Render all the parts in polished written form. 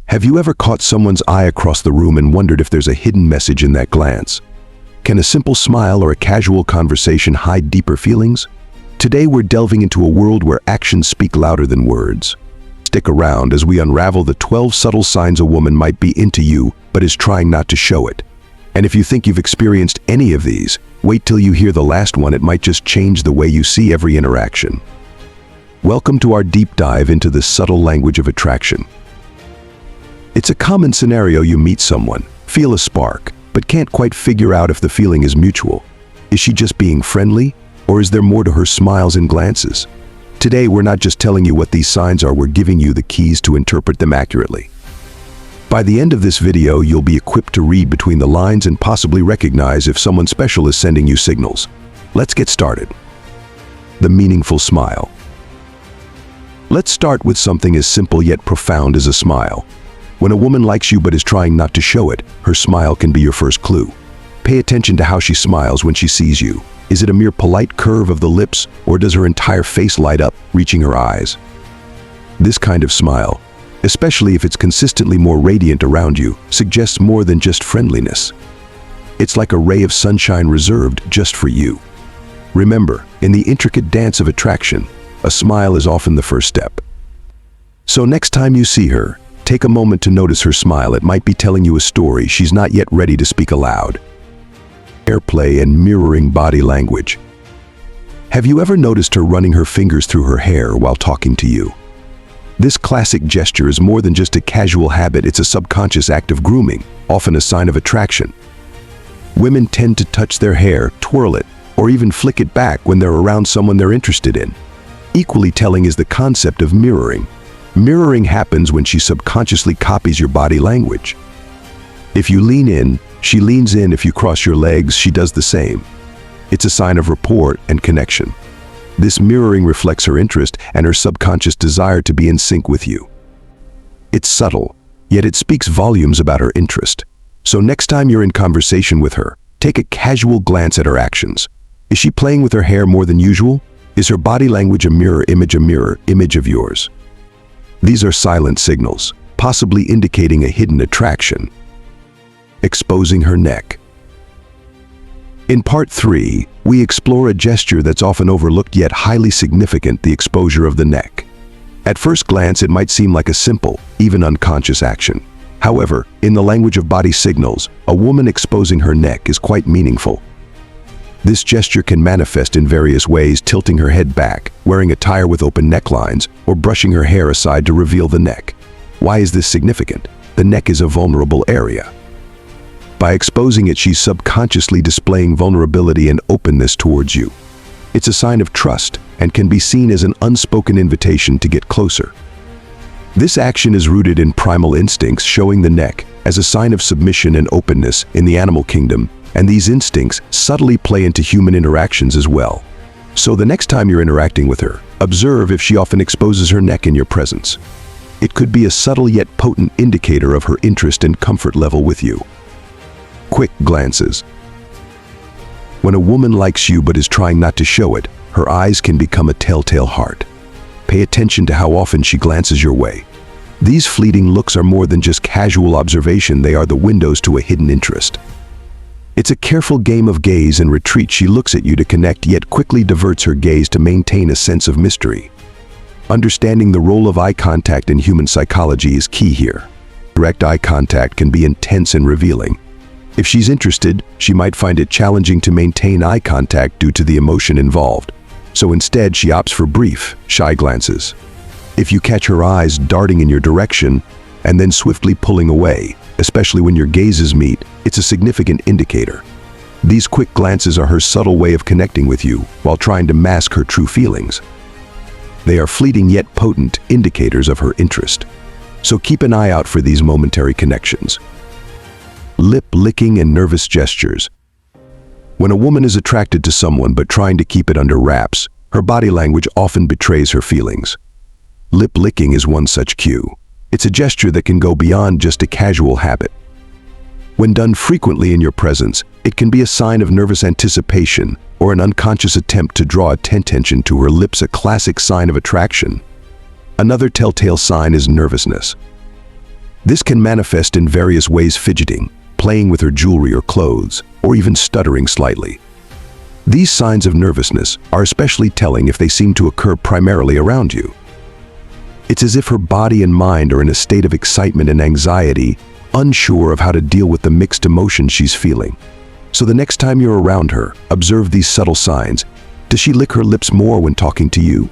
Have you ever caught someone's eye across the room and wondered if there's a hidden message in that glance? Can a simple smile or a casual conversation hide deeper feelings? Today we're delving into a world where actions speak louder than words. Stick around as we unravel the 12 subtle signs a woman might be into you but is trying not to show it. And if you think you've experienced any of these, wait till you hear the last one. It might just change the way you see every interaction. Welcome to our deep dive into the subtle language of attraction. It's a common scenario. You meet someone, feel a spark, but can't quite figure out if the feeling is mutual. Is she just being friendly, or is there more to her smiles and glances? Today, we're not just telling you what these signs are, we're giving you the keys to interpret them accurately. By the end of this video, you'll be equipped to read between the lines and possibly recognize if someone special is sending you signals. Let's get started. The meaningful smile. Let's start with something as simple yet profound as a smile. When a woman likes you but is trying not to show it, her smile can be your first clue. Pay attention to how she smiles when she sees you. Is it a mere polite curve of the lips, or does her entire face light up, reaching her eyes? This kind of smile, especially if it's consistently more radiant around you, suggests more than just friendliness. It's like a ray of sunshine reserved just for you. Remember, in the intricate dance of attraction, a smile is often the first step. So next time you see her, take a moment to notice her smile. It might be telling you a story she's not yet ready to speak aloud. Airplay and mirroring body language. Have you ever noticed her running her fingers through her hair while talking to you? This classic gesture is more than just a casual habit. It's a subconscious act of grooming, often a sign of attraction. Women tend to touch their hair, twirl it, or even flick it back when they're around someone they're interested in. Equally telling is the concept of mirroring. Mirroring happens when she subconsciously copies your body language. If you lean in, she leans in. If you cross your legs, she does the same. It's a sign of rapport and connection. This mirroring reflects her interest and her subconscious desire to be in sync with you. It's subtle, yet it speaks volumes about her interest. So next time you're in conversation with her, take a casual glance at her actions. Is she playing with her hair more than usual? Is her body language a mirror image of yours? These are silent signals, possibly indicating a hidden attraction. Exposing her neck. In part 3, we explore a gesture that's often overlooked yet highly significant: the exposure of the neck. At first glance, it might seem like a simple, even unconscious action. However, in the language of body signals, a woman exposing her neck is quite meaningful. This gesture can manifest in various ways: tilting her head back, wearing attire with open necklines, or brushing her hair aside to reveal the neck. Why is this significant? The neck is a vulnerable area. By exposing it, she's subconsciously displaying vulnerability and openness towards you. It's a sign of trust and can be seen as an unspoken invitation to get closer. This action is rooted in primal instincts, showing the neck as a sign of submission and openness in the animal kingdom, and these instincts subtly play into human interactions as well. So the next time you're interacting with her, observe if she often exposes her neck in your presence. It could be a subtle yet potent indicator of her interest and comfort level with you. Quick glances. When a woman likes you but is trying not to show it, her eyes can become a telltale heart. Pay attention to how often she glances your way. These fleeting looks are more than just casual observation. They are the windows to a hidden interest. It's a careful game of gaze and retreat. She looks at you to connect, yet quickly diverts her gaze to maintain a sense of mystery. Understanding the role of eye contact in human psychology is key here. Direct eye contact can be intense and revealing. If she's interested, she might find it challenging to maintain eye contact due to the emotion involved. So instead, she opts for brief, shy glances. If you catch her eyes darting in your direction and then swiftly pulling away, especially when your gazes meet, it's a significant indicator. These quick glances are her subtle way of connecting with you while trying to mask her true feelings. They are fleeting yet potent indicators of her interest. So keep an eye out for these momentary connections. Lip licking and nervous gestures. When a woman is attracted to someone but trying to keep it under wraps, her body language often betrays her feelings. Lip licking is one such cue. It's a gesture that can go beyond just a casual habit. When done frequently in your presence, it can be a sign of nervous anticipation or an unconscious attempt to draw attention to her lips, a classic sign of attraction. Another telltale sign is nervousness. This can manifest in various ways: fidgeting, playing with her jewelry or clothes, or even stuttering slightly. These signs of nervousness are especially telling if they seem to occur primarily around you. It's as if her body and mind are in a state of excitement and anxiety, unsure of how to deal with the mixed emotions she's feeling. So the next time you're around her, observe these subtle signs. Does she lick her lips more when talking to you?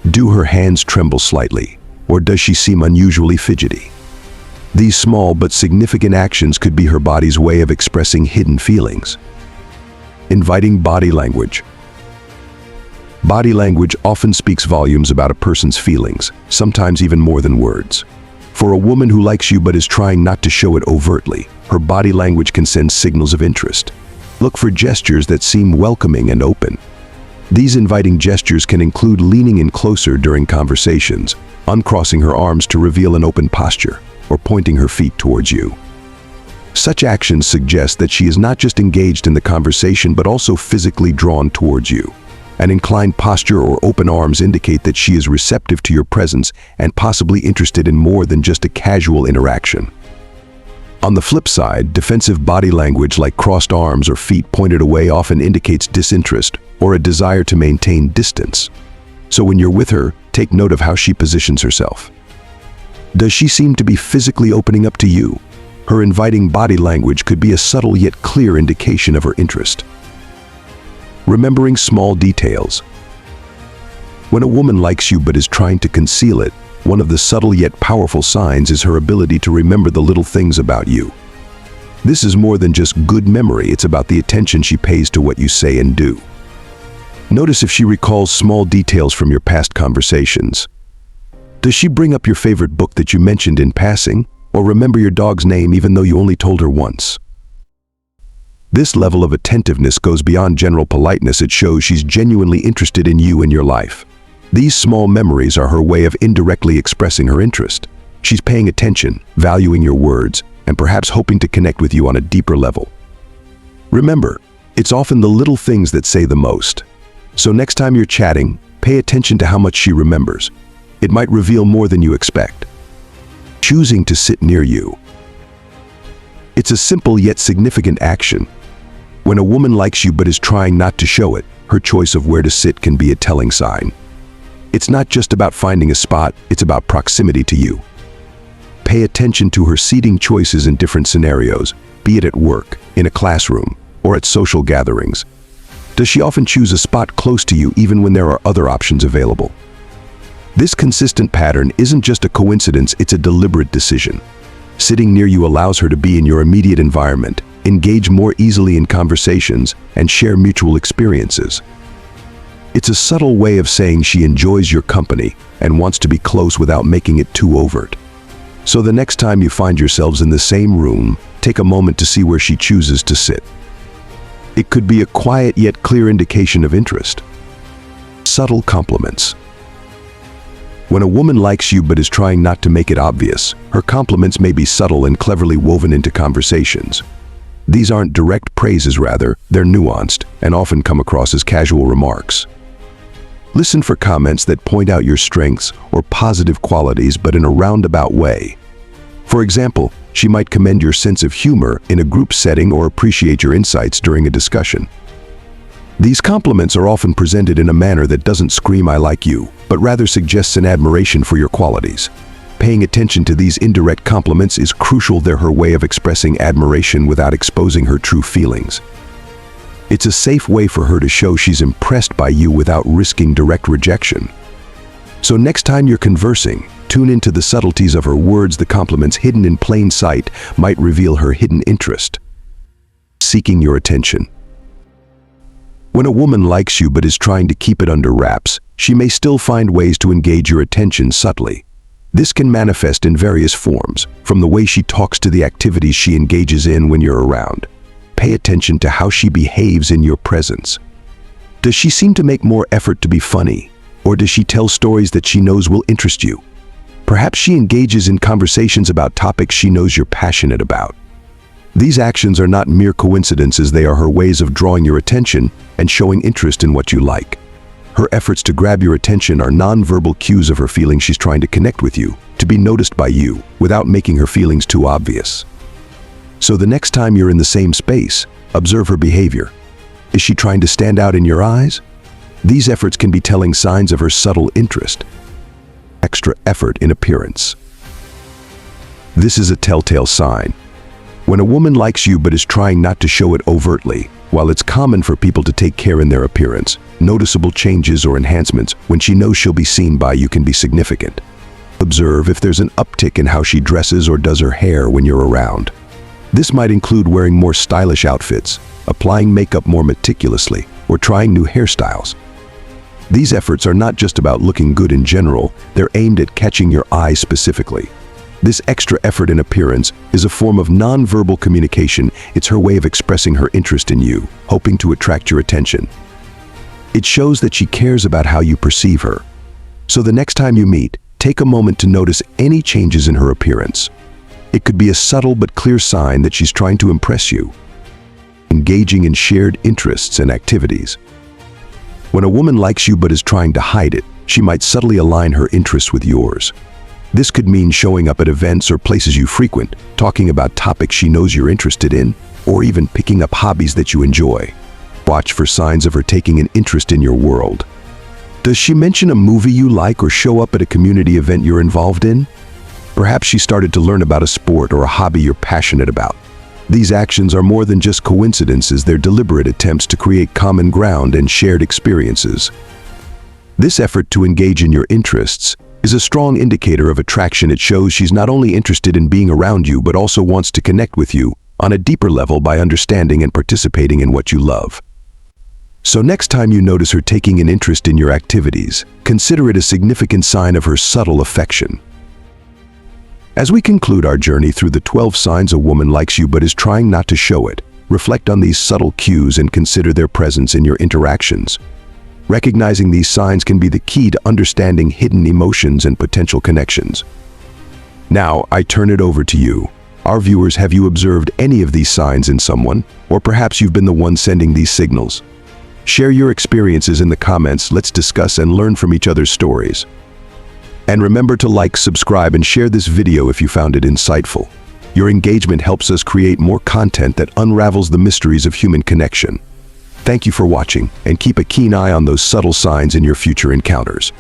Do her hands tremble slightly, or does she seem unusually fidgety? These small but significant actions could be her body's way of expressing hidden feelings. Inviting body language. Body language often speaks volumes about a person's feelings, sometimes even more than words. For a woman who likes you but is trying not to show it overtly, her body language can send signals of interest. Look for gestures that seem welcoming and open. These inviting gestures can include leaning in closer during conversations, uncrossing her arms to reveal an open posture, or pointing her feet towards you. Such actions suggest that she is not just engaged in the conversation but also physically drawn towards you. An inclined posture or open arms indicate that she is receptive to your presence and possibly interested in more than just a casual interaction. On the flip side, defensive body language like crossed arms or feet pointed away often indicates disinterest or a desire to maintain distance. So when you're with her, take note of how she positions herself. Does she seem to be physically opening up to you? Her inviting body language could be a subtle yet clear indication of her interest. Remembering small details. When a woman likes you but is trying to conceal it, one of the subtle yet powerful signs is her ability to remember the little things about you. This is more than just good memory, it's about the attention she pays to what you say and do. Notice if she recalls small details from your past conversations. Does she bring up your favorite book that you mentioned in passing, or remember your dog's name even though you only told her once? This level of attentiveness goes beyond general politeness. It shows she's genuinely interested in you and your life. These small memories are her way of indirectly expressing her interest. She's paying attention, valuing your words, and perhaps hoping to connect with you on a deeper level. Remember, it's often the little things that say the most. So next time you're chatting, pay attention to how much she remembers. It might reveal more than you expect. Choosing to sit near you. It's a simple yet significant action. When a woman likes you but is trying not to show it, her choice of where to sit can be a telling sign. It's not just about finding a spot, it's about proximity to you. Pay attention to her seating choices in different scenarios, be it at work, in a classroom, or at social gatherings. Does she often choose a spot close to you even when there are other options available? This consistent pattern isn't just a coincidence, it's a deliberate decision. Sitting near you allows her to be in your immediate environment, engage more easily in conversations, and share mutual experiences. It's a subtle way of saying she enjoys your company and wants to be close without making it too overt. So the next time you find yourselves in the same room, take a moment to see where she chooses to sit. It could be a quiet yet clear indication of interest. Subtle compliments. When a woman likes you but is trying not to make it obvious, her compliments may be subtle and cleverly woven into conversations. These aren't direct praises, rather, they're nuanced and often come across as casual remarks. Listen for comments that point out your strengths or positive qualities but in a roundabout way. For example, she might commend your sense of humor in a group setting or appreciate your insights during a discussion. These compliments are often presented in a manner that doesn't scream "I like you," but rather suggests an admiration for your qualities. Paying attention to these indirect compliments is crucial. They're her way of expressing admiration without exposing her true feelings. It's a safe way for her to show she's impressed by you without risking direct rejection. So next time you're conversing, tune into the subtleties of her words. The compliments hidden in plain sight might reveal her hidden interest. Seeking your attention. When a woman likes you but is trying to keep it under wraps, she may still find ways to engage your attention subtly. This can manifest in various forms, from the way she talks to the activities she engages in when you're around. Pay attention to how she behaves in your presence. Does she seem to make more effort to be funny, or does she tell stories that she knows will interest you? Perhaps she engages in conversations about topics she knows you're passionate about. These actions are not mere coincidences, they are her ways of drawing your attention and showing interest in what you like. Her efforts to grab your attention are non-verbal cues of her feeling she's trying to connect with you, to be noticed by you without making her feelings too obvious. So the next time you're in the same space, observe her behavior. Is she trying to stand out in your eyes? These efforts can be telling signs of her subtle interest. Extra effort in appearance. This is a telltale sign. When a woman likes you but is trying not to show it overtly, while it's common for people to take care in their appearance, noticeable changes or enhancements when she knows she'll be seen by you can be significant. Observe if there's an uptick in how she dresses or does her hair when you're around. This might include wearing more stylish outfits, applying makeup more meticulously, or trying new hairstyles. These efforts are not just about looking good in general, they're aimed at catching your eye specifically. This extra effort in appearance is a form of non-verbal communication. It's her way of expressing her interest in you, hoping to attract your attention. It shows that she cares about how you perceive her. So the next time you meet, take a moment to notice any changes in her appearance. It could be a subtle but clear sign that she's trying to impress you. Engaging in shared interests and activities. When a woman likes you but is trying to hide it, she might subtly align her interests with yours. This could mean showing up at events or places you frequent, talking about topics she knows you're interested in, or even picking up hobbies that you enjoy. Watch for signs of her taking an interest in your world. Does she mention a movie you like or show up at a community event you're involved in? Perhaps she started to learn about a sport or a hobby you're passionate about. These actions are more than just coincidences, they're deliberate attempts to create common ground and shared experiences. This effort to engage in your interests is a strong indicator of attraction. It shows she's not only interested in being around you but also wants to connect with you on a deeper level by understanding and participating in what you love. So next time you notice her taking an interest in your activities, consider it a significant sign of her subtle affection. As we conclude our journey through the 12 signs a woman likes you but is trying not to show it, reflect on these subtle cues and consider their presence in your interactions. Recognizing these signs can be the key to understanding hidden emotions and potential connections. Now, I turn it over to you. Our viewers, have you observed any of these signs in someone? Or perhaps you've been the one sending these signals? Share your experiences in the comments. Let's discuss and learn from each other's stories. And remember to like, subscribe, and share this video if you found it insightful. Your engagement helps us create more content that unravels the mysteries of human connection. Thank you for watching, and keep a keen eye on those subtle signs in your future encounters.